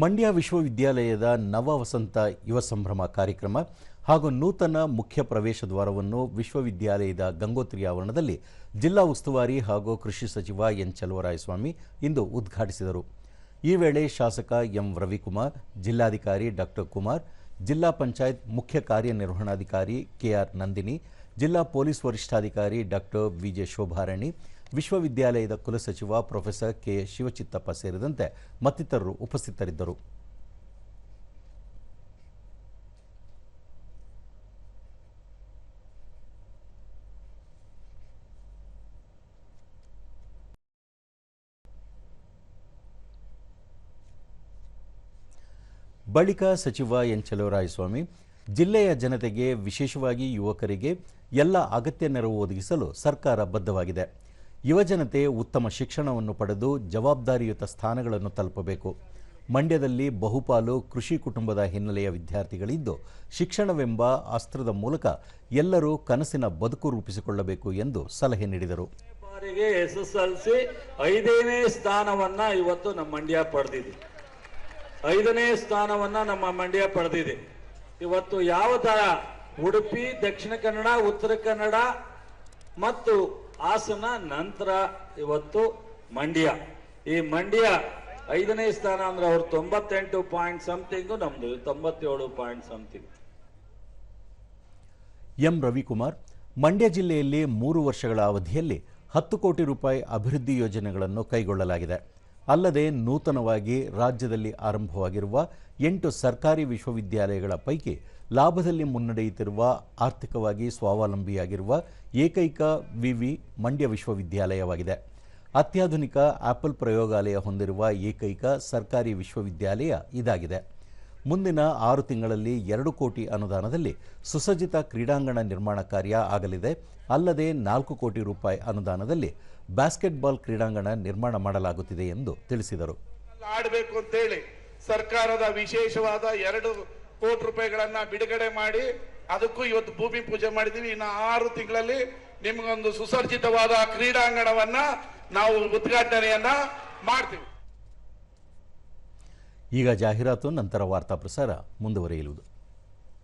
ಮಂಡ್ಯ ವಿಶ್ವವಿದ್ಯಾಲಯದ ನವ ವಸಂತ ಯುವ ಸಂಭ್ರಮ ಕಾರ್ಯಕ್ರಮ ಹಾಗೂ ನೂತನ ಮುಖ್ಯ ಪ್ರವೇಶ ದ್ವಾರವನ್ನು ವಿಶ್ವವಿದ್ಯಾಲಯದ ಗಂಗೋತ್ರಿ ಆವರಣದಲ್ಲಿ ಜಿಲ್ಲಾ ಉಸ್ತುವಾರಿ ಹಾಗೂ ಕೃಷಿ ಸಚಿವ ಎನ್ ಚಲುವರಾಯಸ್ವಾಮಿ ಇಂದು ಉದ್ಘಾಟಿಸಿದರು. ಈ ವೇಳೆ ಶಾಸಕ ಎಂ ರವಿಕುಮಾರ್, ಜಿಲ್ಲಾಧಿಕಾರಿ ಡಾಕ್ಟರ್ ಕುಮಾರ್, ಜಿಲ್ಲಾ ಪಂಚಾಯತ್ ಮುಖ್ಯ ಕಾರ್ಯನಿರ್ವಹಣಾಧಿಕಾರಿ ಕೆಆರ್ ನಂದಿನಿ, ಜಿಲ್ಲಾ ಪೊಲೀಸ್ ವರಿಷ್ಠಾಧಿಕಾರಿ ಡಾಕ್ಟರ್ ವಿಜೆ ಶೋಭಾರಾಣಿ, ವಿಶ್ವವಿದ್ಯಾಲಯದ ಕುಲಸಚಿವ ಪ್ರೊಫೆಸರ್ ಕೆ ಶಿವಚಿತ್ತಪ್ಪ ಸೇರಿದಂತೆ ಮತ್ತಿತರರು ಉಪಸ್ಥಿತರಿದ್ದರು. ಬಳಿಕ ಸಚಿವ ಎನ್ ಚಲುವರಾಯಸ್ವಾಮಿ, ಜಿಲ್ಲೆಯ ಜನತೆಗೆ ವಿಶೇಷವಾಗಿ ಯುವಕರಿಗೆ ಎಲ್ಲ ಅಗತ್ಯ ನೆರವು ಒದಗಿಸಲು ಸರ್ಕಾರ ಬದ್ಧವಾಗಿದೆ. ಯುವಜನತೆ ಉತ್ತಮ ಶಿಕ್ಷಣವನ್ನು ಪಡೆದು ಜವಾಬ್ದಾರಿಯುತ ಸ್ಥಾನಗಳನ್ನು ತಲುಪಬೇಕು. ಮಂಡ್ಯದಲ್ಲಿ ಬಹುಪಾಲು ಕೃಷಿ ಕುಟುಂಬದ ಹಿನ್ನೆಲೆಯ ವಿದ್ಯಾರ್ಥಿಗಳಿದ್ದು, ಶಿಕ್ಷಣವೆಂಬ ಅಸ್ತ್ರದ ಮೂಲಕ ಎಲ್ಲರೂ ಕನಸಿನ ಬದುಕು ರೂಪಿಸಿಕೊಳ್ಳಬೇಕು ಎಂದು ಸಲಹೆ ನೀಡಿದರು. ಎಸ್ಎಸ್ಎಲ್ಸಿ 5ನೇ ಸ್ಥಾನವನ್ನ ಇವತ್ತು ನಮ್ಮ ಮಂಡ್ಯ ಪಡೆದಿದೆ. 5ನೇ ಸ್ಥಾನವನ್ನ ನಮ್ಮ ಮಂಡ್ಯ ಪಡೆದಿದೆ. ಇವತ್ತು ಯಾವ ತರ ಉಡುಪಿ, ದಕ್ಷಿಣ ಕನ್ನಡ, ಉತ್ತರ ಕನ್ನಡ ಮತ್ತು ಹಾಸನ ನಂತರ ಇವತ್ತು ಮಂಡ್ಯ. ಈ ಮಂಡ್ಯ 5ನೇ ಸ್ಥಾನ ಅಂದ್ರೆ ಅವ್ರು 98 ಪಾಯಿಂಟ್ ಸಮಥಿಂಗ್, ನಮ್ದು 97 point something. M Ravikumar, Mandya ಜಿಲ್ಲೆಯಲ್ಲಿ 3 ವರ್ಷಗಳ ಅವಧಿಯಲ್ಲಿ 10 ಕೋಟಿ ರೂಪಾಯಿ ಅಭಿವೃದ್ಧಿ ಯೋಜನೆಗಳನ್ನು ಕೈಗೊಳ್ಳಲಾಗಿದೆ. ಅಲ್ಲದೆ ನೂತನವಾಗಿ ರಾಜ್ಯದಲ್ಲಿ ಆರಂಭವಾಗಿರುವ 8 ಸರ್ಕಾರಿ ವಿಶ್ವವಿದ್ಯಾಲಯಗಳ ಪೈಕಿ ಲಾಭದಲ್ಲಿ ಮುನ್ನಡೆಯುತ್ತಿರುವ, ಆರ್ಥಿಕವಾಗಿ ಸ್ವಾವಲಂಬಿಯಾಗಿರುವ ಏಕೈಕ ವಿವಿ ಮಂಡ್ಯ ವಿಶ್ವವಿದ್ಯಾಲಯವಾಗಿದೆ. ಅತ್ಯಾಧುನಿಕ ಆಪಲ್ ಪ್ರಯೋಗಾಲಯ ಹೊಂದಿರುವ ಏಕೈಕ ಸರ್ಕಾರಿ ವಿಶ್ವವಿದ್ಯಾಲಯ ಇದಾಗಿದೆ. ಮುಂದಿನ 6 ತಿಂಗಳಲ್ಲಿ 2 ಕೋಟಿ ಅನುದಾನದಲ್ಲಿ ಸುಸಜ್ಜಿತ ಕ್ರೀಡಾಂಗಣ ನಿರ್ಮಾಣ ಕಾರ್ಯ ಆಗಲಿದೆ. ಅಲ್ಲದೆ 4 ಕೋಟಿ ರೂಪಾಯಿ ಅನುದಾನದಲ್ಲಿ ಬಾಸ್ಕೆಟ್ಬಾಲ್ ಕ್ರೀಡಾಂಗಣ ನಿರ್ಮಾಣ ಮಾಡಲಾಗುತ್ತಿದೆ ಎಂದು ತಿಳಿಸಿದರು. ಆಡಬೇಕು ಅಂತೇಳಿ ಸರ್ಕಾರದ ವಿಶೇಷವಾದ 2 ಕೋಟಿ ರೂಪಾಯಿಗಳನ್ನ ಬಿಡುಗಡೆ ಮಾಡಿ ಅದಕ್ಕೂ ಇವತ್ತು ಭೂಮಿ ಪೂಜೆ ಮಾಡಿದೀವಿ. ಇನ್ನು 6 ತಿಂಗಳಲ್ಲಿ ನಿಮಗೊಂದು ಸುಸಜ್ಜಿತವಾದ ಕ್ರೀಡಾಂಗಣವನ್ನ ನಾವು ಉದ್ಘಾಟನೆಯನ್ನ ಮಾಡ್ತೀವಿ. ಈಗ ಜಾಹೀರಾತು, ನಂತರ ವಾರ್ತಾ ಪ್ರಸಾರ ಮುಂದುವರಿಯಲಿದೆ.